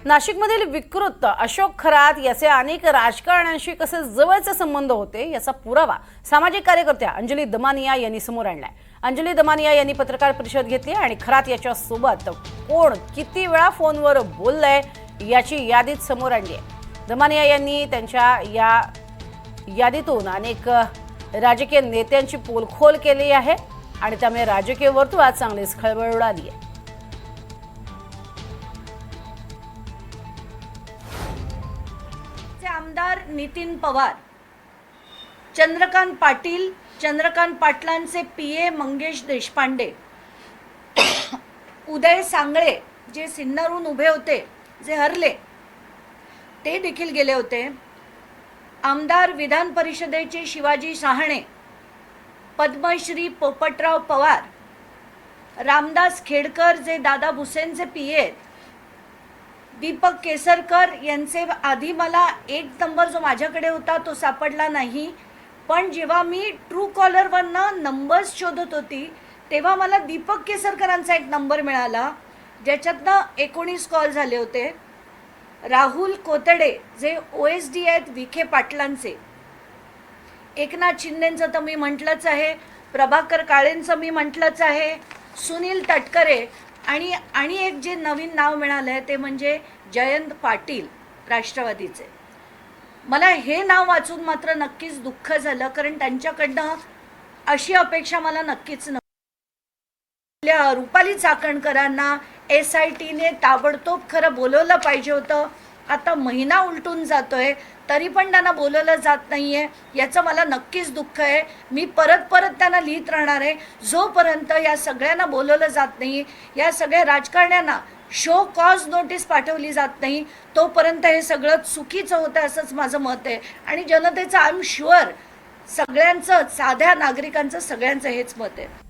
नाशिकमधील विकृत अशोक खरात याचे अनेक राजकारण्यांशी कसे जवळचे संबंध होते याचा पुरावा सामाजिक कार्यकर्त्या अंजली दमानिया यांनी समोर आणलाय। अंजली दमानिया यांनी पत्रकार परिषद घेतली आणि खरात याच्या सोबत कोण किती वेळा फोनवर बोललाय याची यादीत समोर आणली आहे। दमानिया यांनी त्यांच्या या यादीतून अनेक राजकीय नेत्यांची पोलखोल केली आहे आणि त्यामुळे राजकीय वर्तुळात चांगलीच खळबळ उडाली आहे। आमदार नितीन पवार, चंद्रकांत पाटील, चंद्रकांत पाटलांचे पीए मंगेश देशपांडे, उदय सांगळे जे सिन्नरहून उभे होते, जे हरले ते देखील गेले होते। आमदार विधान परिषदेचे शिवाजी शहाणे, पद्मश्री पोपटराव पवार, रामदास खेडकर जे दादा भुसेंचे पीए, दीपक केसरकर यांचे आधी मला एक नंबर जो माझ्याकडे होता तो सापडला नाही, पण जेव्हा मी ट्रू कॉलरवरनं नंबर्स शोधत होती तेव्हा मला दीपक केसरकरांचा एक नंबर मिळाला ज्याच्यातनं 19 कॉल झाले होते। राहुल कोतडे जे OSD आहेत विखे पाटलांचे, एकनाथ शिंदेंचं तर मी म्हटलंच आहे, प्रभाकर काळेंचं मी म्हटलंच आहे, सुनील तटकरे आणि एक जे नवीन नाव मिळालं आहे ते म्हणजे जयंत पाटील राष्ट्रवादीचे। मला हे नाव वाचून मात्र नक्कीच दुःख झालं, कारण त्यांच्याकडनं अशी अपेक्षा मला नक्कीच नव्हती। रुपाली चाकणकरांना SITने ताबडतोब खरं बोलवलं पाहिजे होतं। आता महिना उलटून जातोय तरी पण त्यांना बोलवलं जात नाहीये, याचं मला नक्कीच दुःख आहे। मी परत त्यांना लिहित राहणार आहे जोपर्यंत या सगळ्यांना बोलवलं जात नाही, या सगळ्या राजकारण्यांना शो कॉज नोटीस पाठवली जात नाही, तोपर्यंत हे सगळं चुकीचं होतं असंच माझं मत आहे। आणि जनतेचं आय एम शुअर सगळ्यांचं, साध्या नागरिकांचं सगळ्यांचं हेच मत आहे।